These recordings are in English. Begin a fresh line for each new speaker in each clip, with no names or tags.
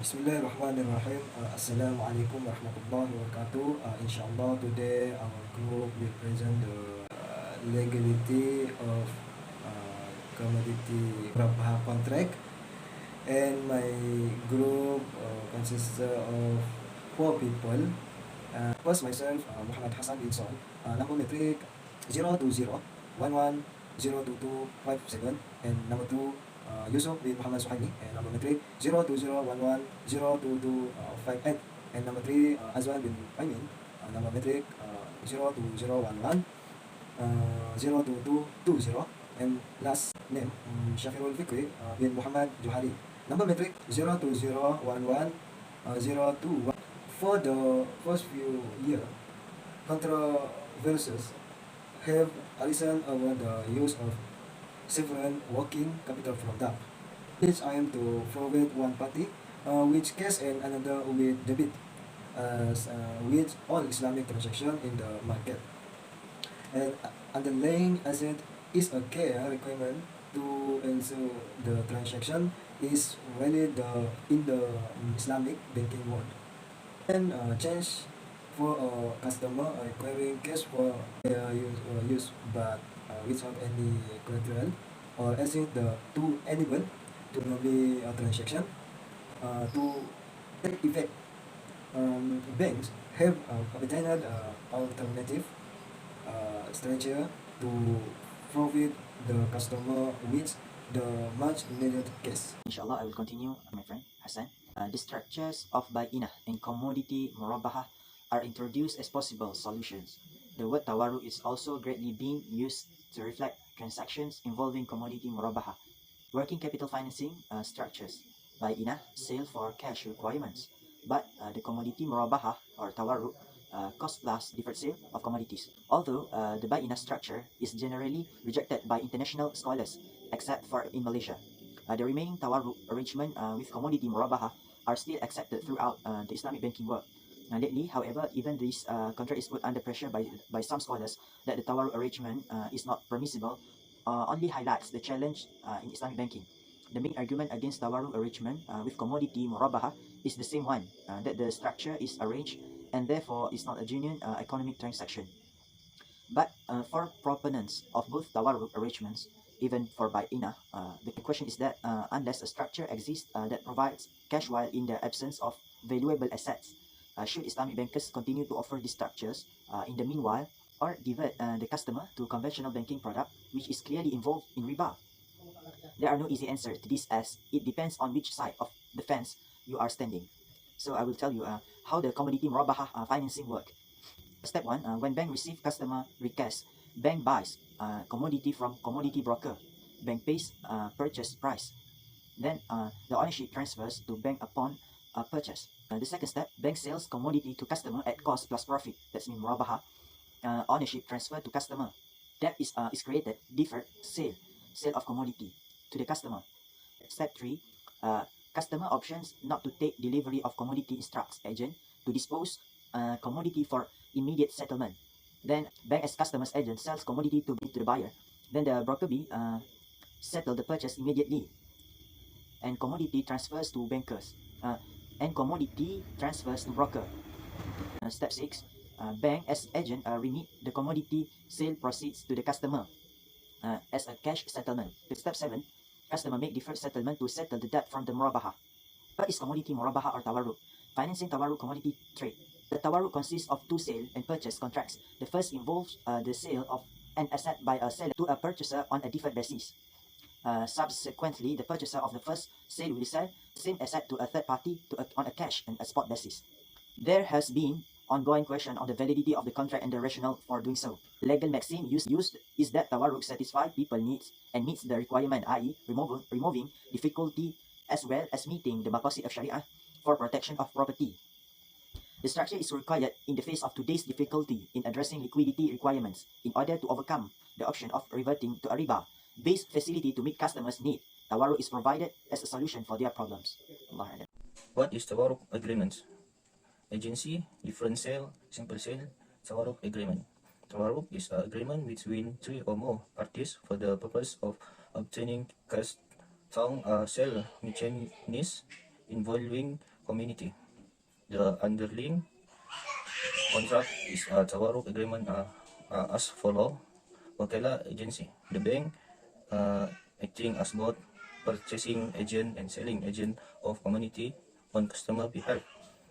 Bismillahirrahmanirrahim. Assalamualaikum warahmatullahi wabarakatuh. Inshallah, today our group will present the legality of commodity Murabahah contract, and my group consists of 4 people. First, myself, Muhammad Hassan bin Sol, number metric 02011022257, and number 2, Yusuf bin Muhammad Suhaimi, and number 3, 02011022258, and number 3, Azwan bin Aimin, number metric 02011 02220, and last name Shafirul Fikri bin Muhammad Johari, number metric 02011 021. For the first few years, controversies have arisen over the use of several working capital product, which aim to provide one party which cash and another with debit, as with all Islamic transaction in the market. And underlying asset is a care requirement to ensure the transaction is valid in the Islamic banking world. And change for a customer acquiring cash for their use, but without any collateral or asset to enable to be a transaction to take effect. Banks have obtained alternative structure to provide the customer with the much needed cash.
Inshallah, I will continue, my friend Hassan. The structures of Bainah and commodity Murabahah are introduced as possible solutions. The word tawaru is also greatly being used to reflect transactions involving commodity Murabahah. Working capital financing structures. Bainah, sale for cash requirements. But the commodity Murabahah or tawaru, cost plus deferred sale of commodities. Although the Bainah structure is generally rejected by international scholars, except for in Malaysia. The remaining tawarruk arrangement with commodity Murabahah are still accepted throughout the Islamic banking world. Lately, however, even this contract is put under pressure by some scholars that the tawarruk arrangement is not permissible, only highlights the challenge in Islamic banking. The main argument against tawarruk arrangement with commodity Murabahah is the same one, that the structure is arranged and therefore is not a genuine economic transaction. But for proponents of both tawarruk arrangements, even for Bainah, the question is that unless a structure exists that provides cash while in the absence of valuable assets, should Islamic bankers continue to offer these structures in the meanwhile, or divert the customer to conventional banking product which is clearly involved in riba? There are no easy answers to this, as it depends on which side of the fence you are standing. So I will tell you how the commodity Murabahah financing work. Step 1, when bank receive customer request, bank buys commodity from commodity broker. Bank pays purchase price. Then the ownership transfers to bank upon purchase. The second step, bank sells commodity to customer at cost plus profit. That's mean Murabahah. Ownership transfer to customer. Debt is created, deferred sale of commodity to the customer. Step 3, customer options not to take delivery of commodity, instructs agent to dispose commodity for immediate settlement. Then bank as customer's agent sells commodity to the buyer. Then the broker B settle the purchase immediately, and commodity transfers to bankers, and commodity transfers to broker. Step 6, bank as agent remit the commodity sale proceeds to the customer as a cash settlement. Step 7, customer make deferred settlement to settle the debt from the Murabahah. What is commodity Murabahah or tawarruk? Financing tawarruk commodity trade. The tawarruk consists of two sale and purchase contracts. The first involves the sale of an asset by a seller to a purchaser on a deferred basis. Subsequently, the purchaser of the first sale will sell the same asset to a third party on a cash and a spot basis. There has been ongoing question on the validity of the contract and the rationale for doing so. Legal maxim used is that tawarruk satisfies people needs and meets the requirement, i.e. removing difficulty as well as meeting the maqasid of Sharia for protection of property. The structure is required in the face of today's difficulty in addressing liquidity requirements in order to overcome the option of reverting to a riba-based facility to meet customers' need. Tawarruk is provided as a solution for their problems.
What is tawarruk agreements? Agency, different sale, simple sale, tawarruk agreement. Tawarruk is an agreement between 3 or more parties for the purpose of obtaining cash from a sale mechanism involving community. The underlying contract is a tawaruk agreement as follow. Wakala agency. The bank acting as both purchasing agent and selling agent of community on customer behalf.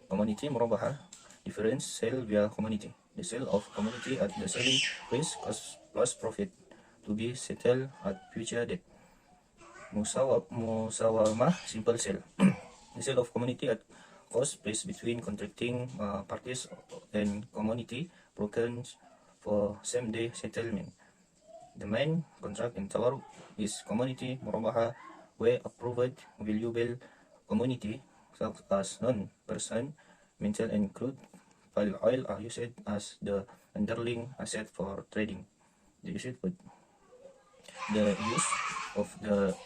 Community Murabahah difference sale via community. The sale of community at the selling price cost plus profit to be settled at future date. Musawamah simple sale. The sale of community at cost price between contracting parties and community broken for same day settlement. The main contract in Tawaruk is community Murabahah where approved valuable community such as non-person, metal and crude palm oil are used as the underlying asset for trading. The use of the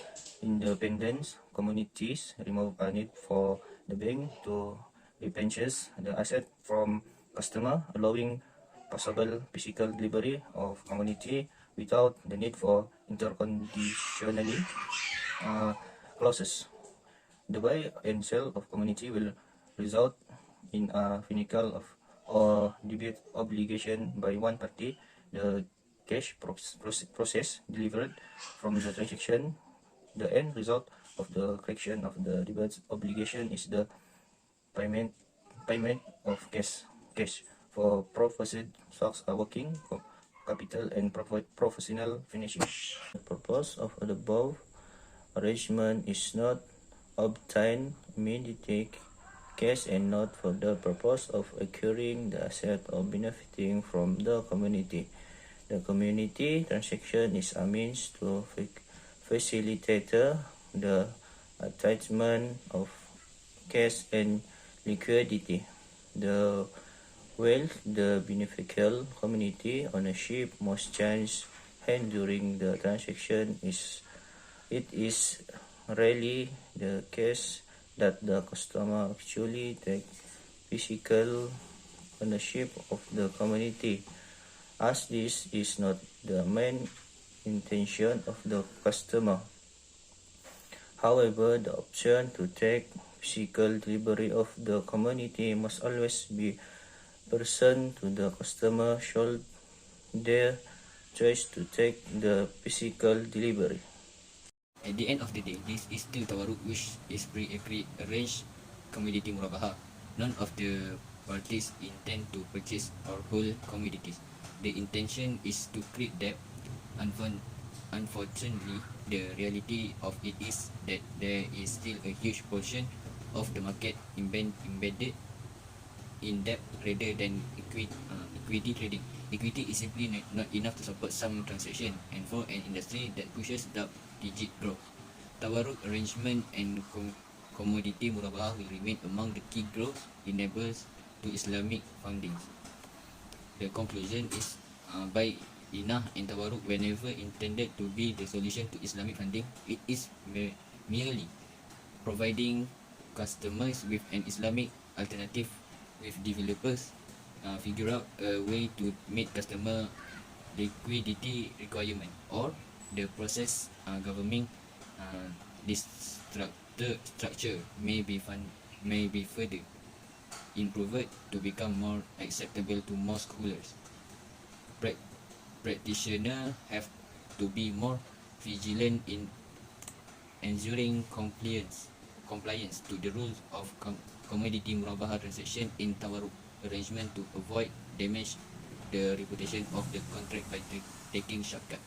independent communities remove a need for the bank to repurchase the asset from customer, allowing possible physical delivery of community without the need for interconditionally clauses. The buy and sell of community will result in a financial of or debit obligation by one party. The cash process delivered from the transaction. The end result of the correction of the debit obligation is the payment of cash for purposes such as working capital and professional finishing. The purpose of the above arrangement is not obtain immediate cash and not for the purpose of acquiring the asset or benefiting from the community. The community transaction is a means to facilitate the attachment of cash and liquidity. The wealth the beneficial community ownership must change hand during the transaction it is rarely the case that the customer actually take physical ownership of the community, as this is not the main intention of the customer. However, the option to take physical delivery of the community must always be present to the customer should their choice to take the physical delivery.
At the end of the day, this is still tawaruk which is pre-arranged commodity murabahah. None of the parties intend to purchase or hold commodities. The intention is to create debt. Unfortunately, the reality of it is that there is still a huge portion of the market embedded in debt rather than equity trading. Equity is simply not enough to support some transaction, and for an industry that pushes double-digit growth, tawaruk arrangement and commodity murabahah will remain among the key growth enablers to Islamic fundings. The conclusion is by inah and tawaruk, whenever intended to be the solution to Islamic funding, it is merely providing customers with an Islamic alternative with developers figure out a way to meet customer liquidity requirement, or the process governing this structure may be further improved to become more acceptable to most schoolers. Practitioners have to be more vigilant in ensuring compliance to the rules of commodity murabahah transaction in tawaruk arrangement to avoid damage the reputation of the contract by taking shortcut.